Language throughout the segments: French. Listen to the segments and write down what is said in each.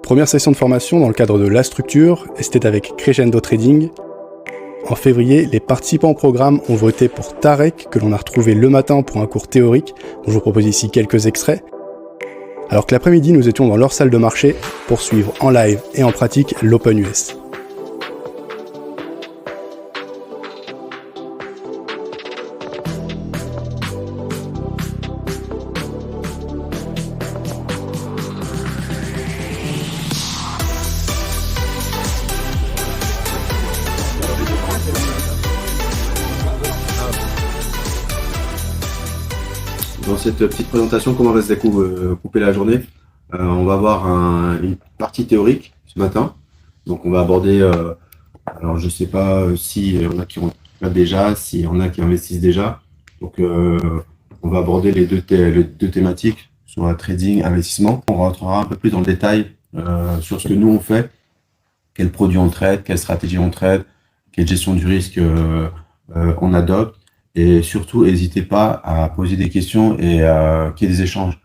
première session de formation dans le cadre de La Structure, et c'était avec Crescendo Trading. En février, les participants au programme ont voté pour Tarek, que l'on a retrouvé le matin pour un cours théorique, dont je vous propose ici quelques extraits. Alors que l'après-midi, nous étions dans leur salle de marché pour suivre en live et en pratique l'Open US. Dans cette petite présentation, comment va se découper la journée, on va avoir une partie théorique ce matin. Donc on va aborder, alors je sais pas s'il y en a qui ont déjà, s'il y en a qui investissent déjà. Donc on va aborder les deux thématiques, soit trading, investissement. On rentrera un peu plus dans le détail sur ce que nous on fait, quels produits on trade, quelle stratégie on trade, quelle gestion du risque on adopte. Et surtout, n'hésitez pas à poser des questions et qu'il y ait des échanges.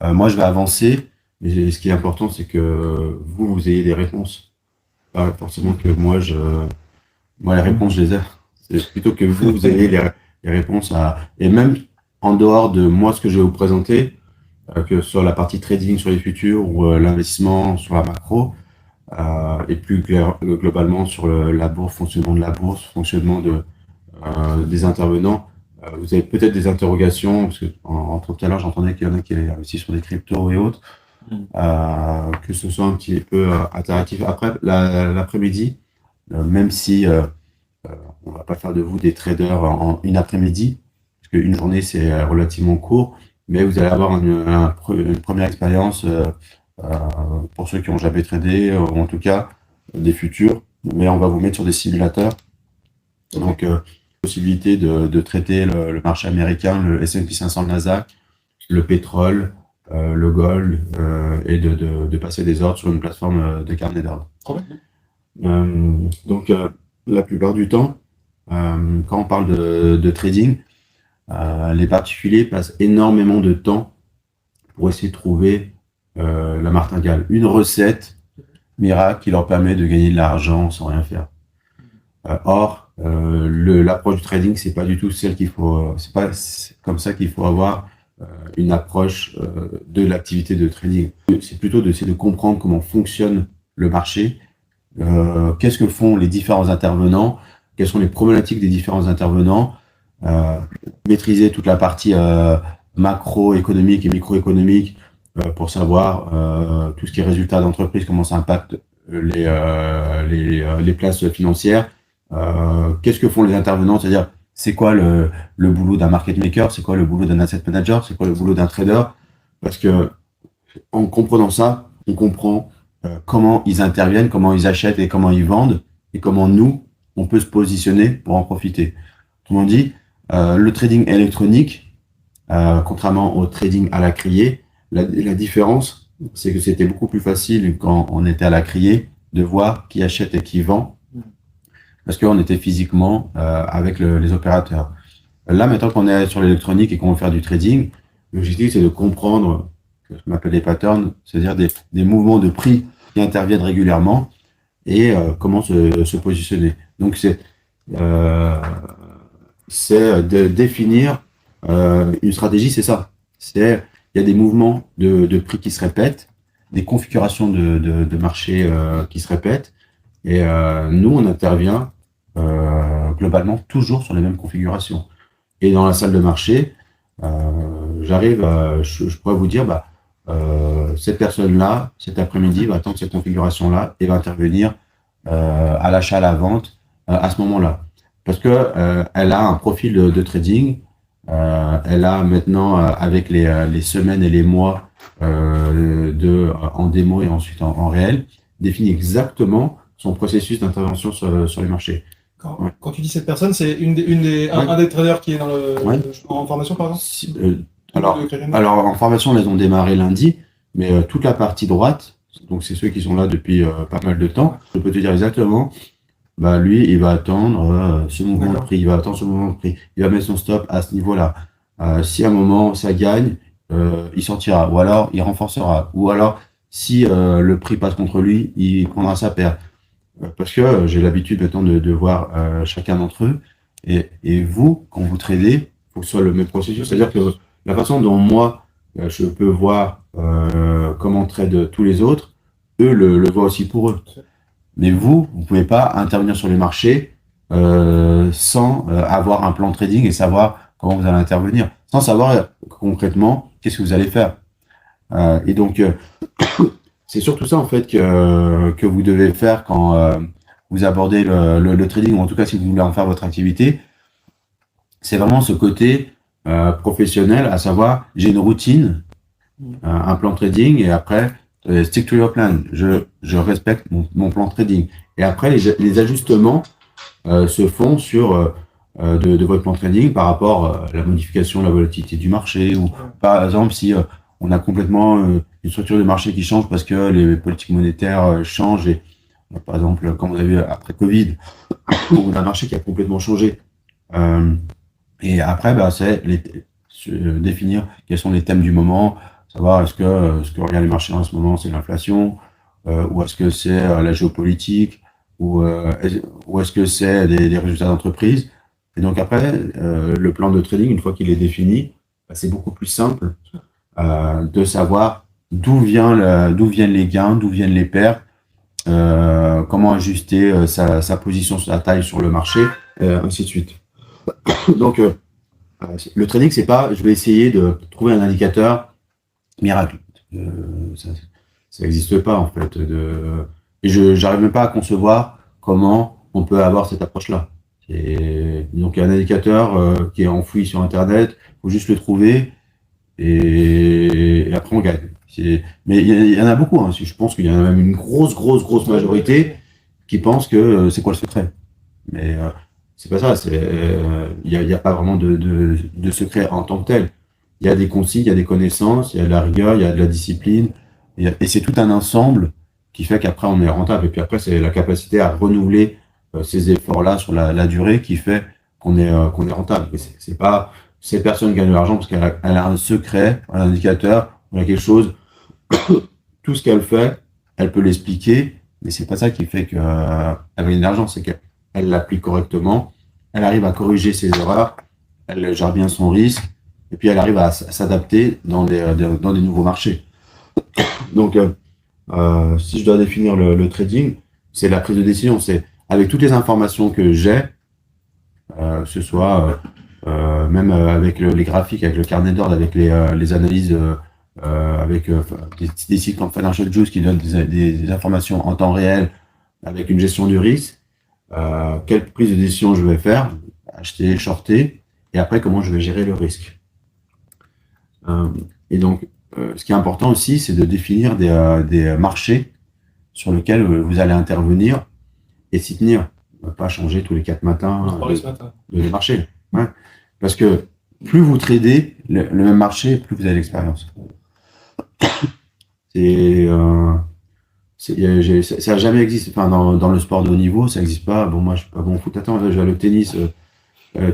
Moi, je vais avancer, mais ce qui est important, c'est que vous ayez des réponses. Pas forcément que moi, les réponses, je les ai. C'est plutôt que vous ayez les réponses et même en dehors de moi, ce que je vais vous présenter, que sur la partie trading sur les futurs ou l'investissement sur la macro, et plus globalement sur la bourse, fonctionnement de la bourse, fonctionnement des intervenants. Vous avez peut-être des interrogations, parce que tout à l'heure, j'entendais qu'il y en a qui avaient investi sur des cryptos et autres, que ce soit un petit peu interactif. Après, l'après-midi, même si on va pas faire de vous des traders en une après-midi, parce qu'une journée, c'est relativement court, mais vous allez avoir une première expérience pour ceux qui n'ont jamais tradé, ou en tout cas des futurs, mais on va vous mettre sur des simulateurs. Donc, possibilité de traiter le marché américain, le S&P 500, le Nasdaq, le pétrole, le gold, et de passer des ordres sur une plateforme de carnet d'ordre. Donc, la plupart du temps, quand on parle de trading, les particuliers passent énormément de temps pour essayer de trouver la martingale, une recette miracle qui leur permet de gagner de l'argent sans rien faire. Or, l'approche du trading, c'est pas du tout celle qu'il faut. C'est pas comme ça qu'il faut avoir une approche de l'activité de trading. C'est plutôt d'essayer de comprendre comment fonctionne le marché, qu'est-ce que font les différents intervenants, quelles sont les problématiques des différents intervenants, maîtriser toute la partie macroéconomique et microéconomique pour savoir tout ce qui est résultat d'entreprise, comment ça impacte les places financières. Qu'est-ce que font les intervenants, c'est-à-dire c'est quoi le boulot d'un market maker, c'est quoi le boulot d'un asset manager, c'est quoi le boulot d'un trader, parce que en comprenant ça, on comprend comment ils interviennent, comment ils achètent et comment ils vendent, et comment nous, on peut se positionner pour en profiter. Autrement dit, le trading électronique, contrairement au trading à la criée, la différence, c'est que c'était beaucoup plus facile quand on était à la criée de voir qui achète et qui vend, parce qu'on était physiquement avec les opérateurs. Là, maintenant qu'on est sur l'électronique et qu'on veut faire du trading, l'objectif, c'est de comprendre ce qu'on appelle des patterns, c'est-à-dire des mouvements de prix qui interviennent régulièrement et comment se positionner. Donc, c'est de définir une stratégie, c'est ça. Il y a des mouvements de prix qui se répètent, des configurations de marché qui se répètent, et nous, on intervient globalement toujours sur les mêmes configurations. Et dans la salle de marché, je pourrais vous dire, cette personne-là, cet après-midi, va attendre cette configuration-là et va intervenir à l'achat, à la vente, à ce moment-là. Parce que elle a un profil de trading, elle a maintenant, avec les semaines et les mois en démo et ensuite en réel, défini exactement son processus d'intervention sur les marchés. Quand tu dis cette personne, c'est un des traders qui est en formation, par exemple alors, en formation, elles ont démarré lundi, mais toute la partie droite, donc c'est ceux qui sont là depuis pas mal de temps, je peux te dire exactement, lui, il va attendre ce mouvement de prix, il va attendre ce mouvement de prix, il va mettre son stop à ce niveau-là. Si à un moment, ça gagne, il sortira, ou alors il renforcera, ou alors Si le prix passe contre lui, il prendra sa paire. Parce que j'ai l'habitude maintenant de voir chacun d'entre eux. Et vous, quand vous tradez, il faut que ce soit le même processus. C'est-à-dire que la façon dont moi, je peux voir comment trade tous les autres, eux le voient aussi pour eux. Mais vous ne pouvez pas intervenir sur les marchés sans avoir un plan de trading et savoir comment vous allez intervenir, sans savoir concrètement qu'est-ce que vous allez faire. Et donc, c'est surtout ça en fait que vous devez faire quand vous abordez le trading, ou en tout cas si vous voulez en faire votre activité. C'est vraiment ce côté professionnel, à savoir j'ai une routine, un plan de trading, et après stick to your plan. Je respecte mon plan de trading. Et après les ajustements se font sur de votre plan de trading par rapport à la modification de la volatilité du marché, ou par exemple si on a complètement une structure de marché qui change parce que les politiques monétaires changent, et par exemple comme on a vu après Covid, on a un marché qui a complètement changé. Et après, c'est définir quels sont les thèmes du moment, savoir est-ce que regarde les marchés en ce moment, c'est l'inflation, ou est-ce que c'est la géopolitique, ou est-ce que c'est des résultats d'entreprise. Et donc après, le plan de trading, une fois qu'il est défini, c'est beaucoup plus simple de savoir d'où viennent les gains, d'où viennent les pertes, comment ajuster sa position, sa taille sur le marché, ainsi de suite. Donc, le trading, c'est pas je vais essayer de trouver un indicateur miracle. Ça n'existe pas, en fait. Et je n'arrive même pas à concevoir comment on peut avoir cette approche-là. Donc, il y a un indicateur qui est enfoui sur Internet, il faut juste le trouver, et après, on gagne. Mais il y en a beaucoup. Hein. Je pense qu'il y en a même une grosse majorité qui pense que c'est quoi le secret. Mais c'est pas ça. Il y a pas vraiment de secret en tant que tel. Il y a des consignes, il y a des connaissances, il y a de la rigueur, il y a de la discipline. Et c'est tout un ensemble qui fait qu'après, on est rentable. Et puis après, c'est la capacité à renouveler ces efforts-là sur la durée qui fait qu'on est rentable. Et c'est pas cette personne gagne de l'argent parce qu'elle a un secret, un indicateur, on a quelque chose. Tout ce qu'elle fait, elle peut l'expliquer, mais c'est pas ça qui fait qu'elle gagne de l'argent, c'est qu'elle l'applique correctement, elle arrive à corriger ses erreurs, elle gère bien son risque, et puis elle arrive à s'adapter dans des nouveaux marchés. Donc, si je dois définir le trading, c'est la prise de décision, c'est avec toutes les informations que j'ai, ce soit même avec les graphiques, avec le carnet d'ordre, avec les analyses, avec des sites comme Financial Juice qui donnent des informations en temps réel, avec une gestion du risque, quelle prise de décision je vais faire, acheter, shorter, et après comment je vais gérer le risque. Et donc, ce qui est important aussi, c'est de définir des marchés sur lesquels vous allez intervenir et s'y tenir. On ne va pas changer tous les 4 matins de marché. Ouais. Parce que plus vous tradez le même marché, plus vous avez l'expérience. Ça n'a jamais existé. Enfin, dans le sport de haut niveau, ça n'existe pas. Bon, moi, je suis pas bon au foot. Attends, je vais aller au tennis.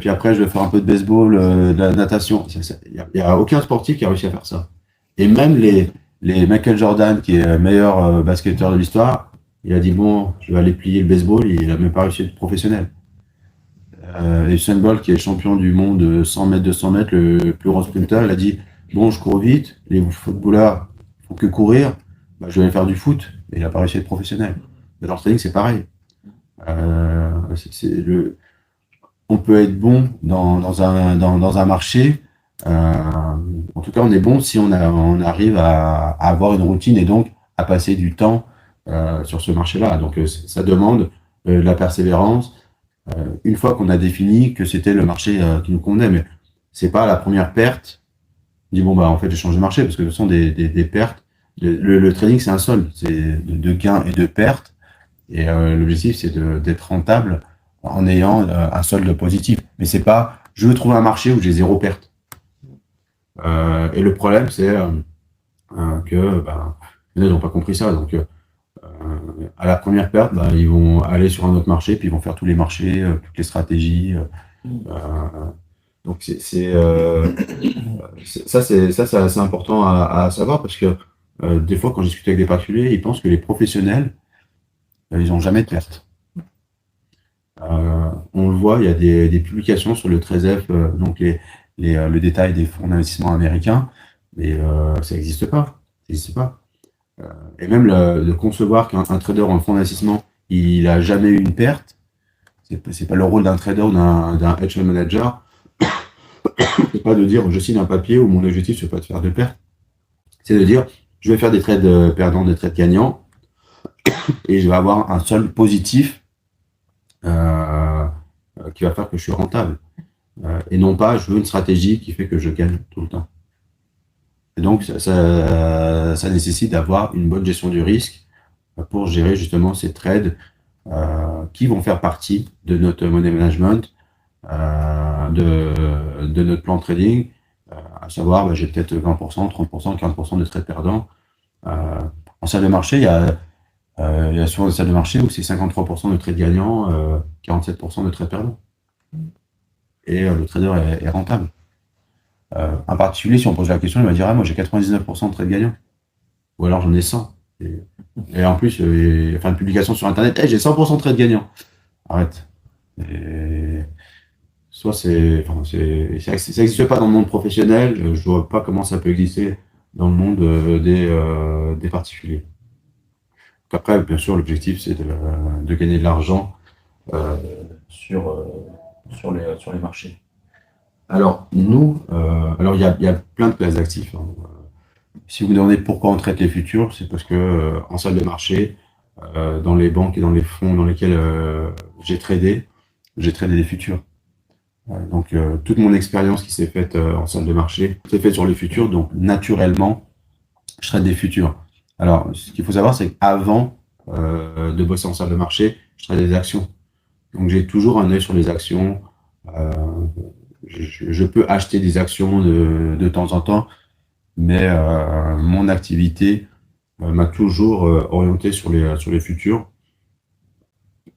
Puis après, je vais faire un peu de baseball, de la natation. Il n'y a aucun sportif qui a réussi à faire ça. Et même les Michael Jordan, qui est le meilleur basketteur de l'histoire, il a dit, bon, je vais aller plier le baseball. Il n'a même pas réussi à être professionnel. Et Usain Bolt, qui est champion du monde de 100 mètres, 200 mètres, le plus grand sprinter, il a dit, bon, je cours vite, les footballeurs font que courir, je vais faire du foot. Et il n'a pas réussi à être professionnel. Mais dans le trading, c'est pareil. On peut être bon dans un marché. En tout cas, on est bon si on arrive à avoir une routine et donc à passer du temps sur ce marché-là. Donc, ça demande de la persévérance. Une fois qu'on a défini que c'était le marché qui nous convenait, mais c'est pas la première perte. On dit bon en fait j'ai changé de marché parce que ce sont des pertes. Le trading c'est un solde, c'est de gains et de pertes. Et l'objectif c'est d'être rentable en ayant un solde positif. Mais c'est pas je veux trouver un marché où j'ai 0 perte. Et le problème c'est que ils n'ont pas compris ça. Donc à la première perte, ils vont aller sur un autre marché, puis ils vont faire tous les marchés, toutes les stratégies. Donc ça c'est important à savoir parce que des fois, quand je discute avec des particuliers, ils pensent que les professionnels, ils n'ont jamais de perte. On le voit, il y a des publications sur le 13F, donc le détail des fonds d'investissement américains, mais ça n'existe pas. Ça n'existe pas. Et même de concevoir qu'un trader en fonds d'investissement, il n'a jamais eu une perte, c'est pas le rôle d'un trader ou d'un hedge fund manager. C'est pas de dire je signe un papier où mon objectif c'est pas de faire de perte. C'est de dire je vais faire des trades perdants, des trades gagnants, et je vais avoir un solde positif qui va faire que je suis rentable. Et non pas je veux une stratégie qui fait que je gagne tout le temps. Et donc ça nécessite d'avoir une bonne gestion du risque pour gérer justement ces trades qui vont faire partie de notre money management, de notre plan de trading, à savoir j'ai peut-être 20%, 30%, 40% de trades perdants. En salle de marché, il y a souvent des salles de marché où c'est 53% de trades gagnants, 47% de trades perdants. Et le trader est rentable. Un particulier, si on pose la question, il va dire moi j'ai 99% de trades gagnants. Ou alors j'en ai 100. Et en plus, il va faire une publication sur Internet, j'ai 100% de trades gagnants. Arrête. Soit ça n'existe pas dans le monde professionnel, je ne vois pas comment ça peut exister dans le monde des particuliers. Donc après, bien sûr, l'objectif, c'est de gagner de l'argent sur les marchés. Alors, nous, il y a plein de classes d'actifs. Hein. Si vous me demandez pourquoi on traite les futurs, c'est parce que en salle de marché, dans les banques et dans les fonds dans lesquels j'ai tradé des futurs. Donc, toute mon expérience qui s'est faite en salle de marché s'est faite sur les futurs. Donc, naturellement, je trade des futurs. Alors, ce qu'il faut savoir, c'est qu'avant de bosser en salle de marché, je trade des actions. Donc, j'ai toujours un œil sur les actions. Je peux acheter des actions de temps en temps, mais mon activité m'a toujours orienté sur les futurs.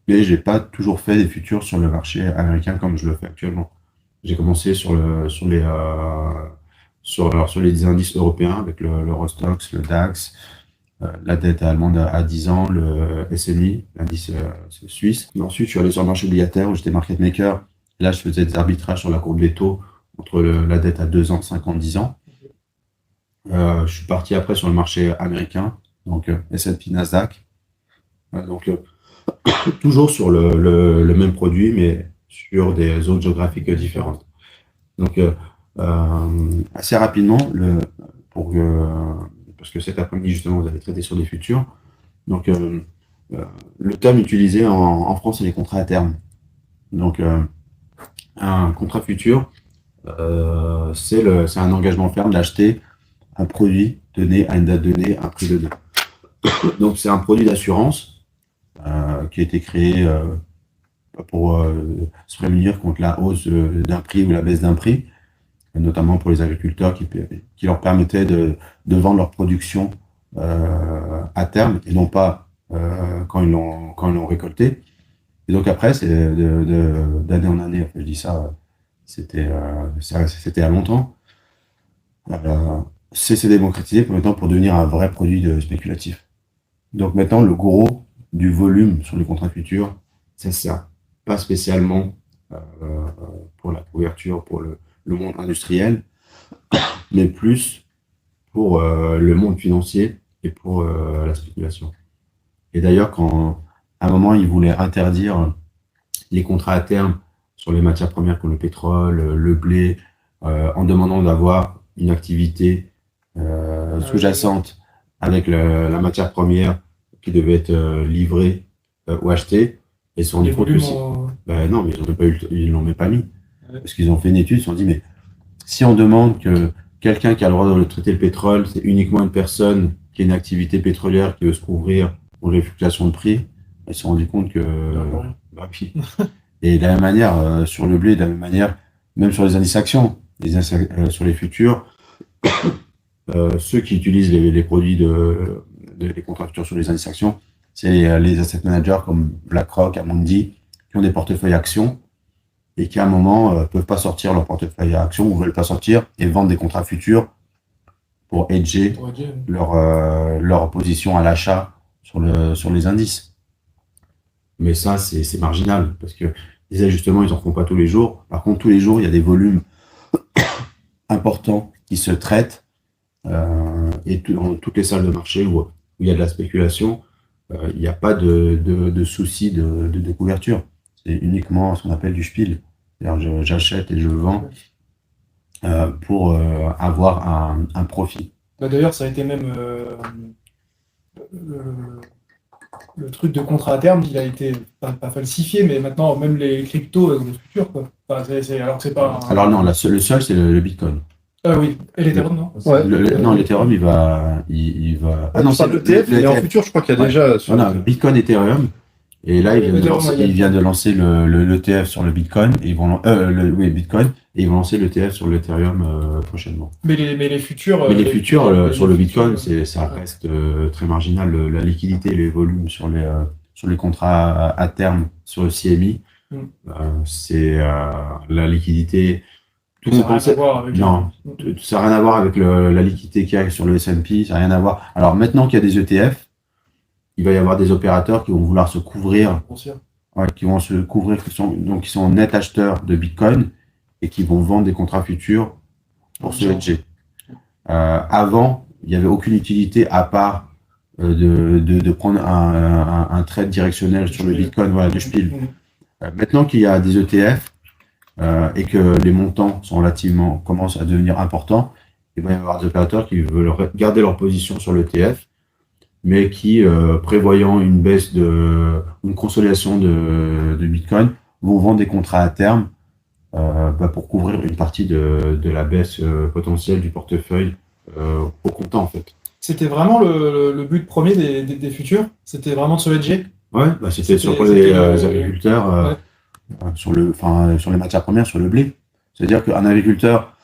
Mais j'ai pas toujours fait des futurs sur le marché américain comme je le fais actuellement. J'ai commencé sur les indices européens avec l'Eurostoxx, le DAX, la dette allemande à 10 ans, le SMI, l'indice suisse. Et ensuite, je suis allé sur le marché obligataire où j'étais market maker. Là, je faisais des arbitrages sur la courbe des taux entre la dette à 2 ans, 5 ans, 10 ans. Je suis parti après sur le marché américain, donc S&P, Nasdaq. Donc, toujours sur le même produit, mais sur des zones géographiques différentes. Donc, assez rapidement, parce que cet après-midi, justement, vous allez traiter sur des futurs. Donc, le terme utilisé en France, c'est les contrats à terme. Donc, un contrat futur, c'est un engagement ferme d'acheter un produit donné à une date donnée, à un prix donné. Donc, c'est un produit d'assurance qui a été créé pour se prémunir contre la hausse d'un prix ou la baisse d'un prix, notamment pour les agriculteurs qui leur permettait de vendre leur production à terme et non pas quand ils l'ont récolté. Et donc après, c'est d'année en année, je dis ça, c'était à longtemps. C'est démocratisé pour devenir un vrai produit spéculatif. Donc maintenant, le gros du volume sur les contrats futurs, c'est ça. Pas spécialement pour la couverture, pour le monde industriel, mais plus pour le monde financier et pour la spéculation. Et d'ailleurs, quand à un moment, ils voulaient interdire les contrats à terme sur les matières premières comme le pétrole, le blé, en demandant d'avoir une activité sous-jacente avec la matière première qui devait être livrée ou achetée. Et ils se sont rendu compte que non, mais ils l'ont même pas mis. Ouais. Parce qu'ils ont fait une étude, ils se sont dit, mais si on demande que quelqu'un qui a le droit de traiter le pétrole, c'est uniquement une personne qui a une activité pétrolière qui veut se couvrir pour les fluctuations de prix, ils se sont rendu compte que puis. Et de la même manière, sur le blé, de la même manière, même sur les indices actions, sur les futurs, ceux qui utilisent les produits les contrats futurs sur les indices actions, c'est les asset managers comme BlackRock, Amundi, qui ont des portefeuilles actions et qui à un moment peuvent pas sortir leur portefeuille actions ou veulent pas sortir et vendent des contrats futurs pour hedger leur position à l'achat sur les indices. Mais ça, c'est marginal, parce que les ajustements, ils n'en font pas tous les jours. Par contre, tous les jours, il y a des volumes importants qui se traitent, et dans toutes les salles de marché où il y a de la spéculation, il n'y a pas de souci de couverture. C'est uniquement ce qu'on appelle du spiel. C'est-à-dire, j'achète et je vends pour avoir un profit. D'ailleurs, ça a été même le truc de contrat à terme, il a été pas falsifié, mais maintenant, même les cryptos ont le futur, quoi. Enfin, alors que c'est pas. Alors non, le seul, c'est le Bitcoin. Oui, et l'Ethereum, non? Ouais. Non, l'Ethereum, il va. Ah non, c'est l'ETF, mais en futur, je crois qu'il y a déjà. Non, Bitcoin, Ethereum. Et là, il vient de lancer l'ETF sur le Bitcoin. Et ils vont, Bitcoin. Et ils vont lancer l'ETF sur l'Ethereum prochainement. Mais les futurs. Mais les futurs sur le Bitcoin, ça reste très marginal. La liquidité et les volumes sur les contrats à terme sur le CME, c'est la liquidité. Tout le monde pensait. Non, ça n'a rien à voir avec la liquidité qu'il y a sur le S&P, ça n'a rien à voir. Alors maintenant qu'il y a des ETF, il va y avoir des opérateurs qui vont vouloir se couvrir, qui sont net acheteurs de Bitcoin et qui vont vendre des contrats futurs pour se hedger. Avant, il n'y avait aucune utilité à part de prendre un trade directionnel sur le Bitcoin, voilà, de spiel. Maintenant qu'il y a des ETF, et que les montants commencent à devenir importants, il va y avoir des opérateurs qui veulent garder leur position sur l'ETF, mais qui, prévoyant une baisse une consolidation de Bitcoin, vont vendre des contrats à terme pour couvrir une partie de la baisse potentielle du portefeuille au comptant, en fait. C'était vraiment le but premier des futurs? C'était vraiment de se hedger? Ouais, c'était sur les agriculteurs. Sur les matières premières, sur le blé. C'est-à-dire qu'un agriculteur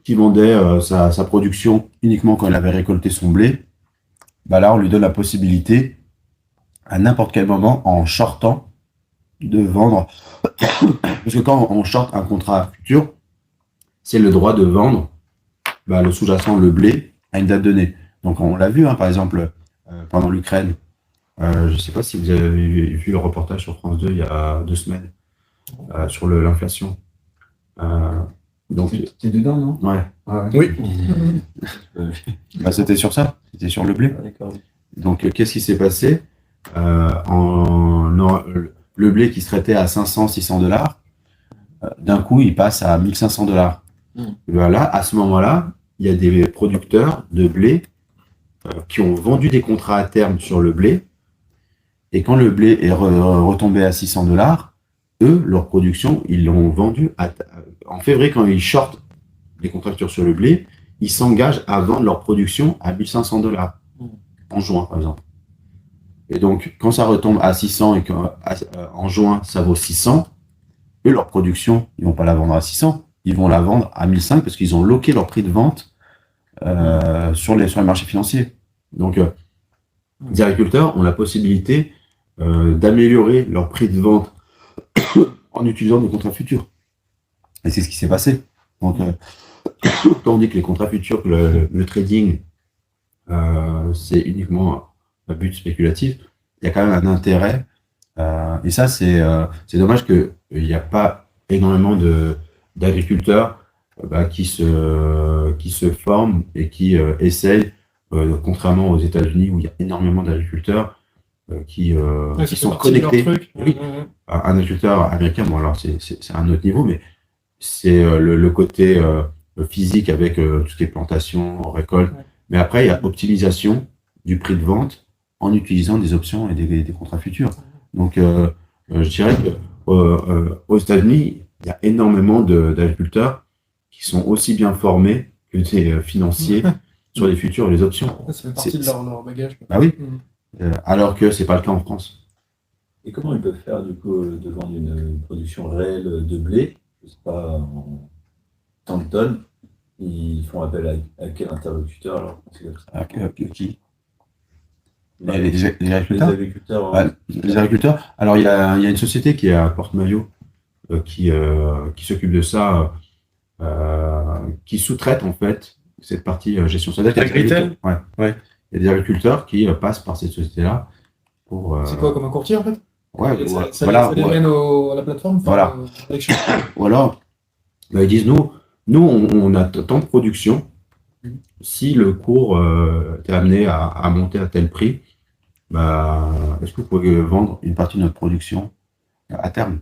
qui vendait sa production uniquement quand il avait récolté son blé, là, on lui donne la possibilité, à n'importe quel moment, en shortant, de vendre. Parce que quand on short un contrat futur, c'est le droit de vendre le sous-jacent, le blé, à une date donnée. Donc, on l'a vu, par exemple, pendant l'Ukraine. Je ne sais pas si vous avez vu le reportage sur France 2 il y a 2 semaines sur l'inflation. Donc, t'es dedans, non? Ouais. Ah, ouais. Oui. C'était sur ça, c'était sur le blé. Ah, d'accord. Donc, qu'est-ce qui s'est passé? Le blé qui se traitait à 500-600 $, d'un coup, il passe à 1500 $. Voilà, à ce moment-là, il y a des producteurs de blé qui ont vendu des contrats à terme sur le blé. Et quand le blé est retombé à 600 $, eux, leur production, ils l'ont vendu en février, quand ils shortent les contractures sur le blé, ils s'engagent à vendre leur production à 1500 $, en juin, par exemple. Et donc, quand ça retombe à 600 et qu'en juin, ça vaut 600, eux, leur production, ils vont pas la vendre à 600, ils vont la vendre à 1500 parce qu'ils ont loqué leur prix de vente sur les marchés financiers. Donc, les agriculteurs ont la possibilité d'améliorer leur prix de vente en utilisant des contrats futurs. Et c'est ce qui s'est passé. Donc, quand on dit que les contrats futurs, que le trading, c'est uniquement un but spéculatif, il y a quand même un intérêt. Et ça, c'est dommage qu'il n'y a pas énormément d'agriculteurs qui se forment et qui essayent, contrairement aux États-Unis où il y a énormément d'agriculteurs qui sont connectés. Oui. Un agriculteur américain, bon alors c'est un autre niveau, mais c'est le côté physique avec tout ce qui est plantation, récolte. Ouais. Mais après, il y a optimisation du prix de vente en utilisant des options et des contrats futurs. Donc, je dirais qu'aux États-Unis, il y a énormément d'agriculteurs qui sont aussi bien formés que des financiers sur les futurs et les options. Ça fait partie de leur bagage. Ah oui. Alors que c'est pas le cas en France. Et comment ils peuvent faire du coup de vendre une production réelle de blé, je sais pas, en tant de tonnes? Ils font appel à quel interlocuteur alors? Qui? Les agriculteurs. Les agriculteurs. Les agriculteurs. Alors il y a une société qui est à Porte-Maillot qui s'occupe de ça, qui sous-traite en fait cette partie gestion. C'est-à-dire qu'il y a des Agritel agriculteurs- ouais. Il y a des agriculteurs qui passent par cette société-là pour. C'est quoi, comme un courtier, en fait? Ouais, Et voilà, ça les ouais. mène à la plateforme? Voilà. Avec- Ou alors, ils disent nous on a tant de production. Si le cours est amené à monter à tel prix, bah, est-ce que vous pouvez vendre une partie de notre production à terme?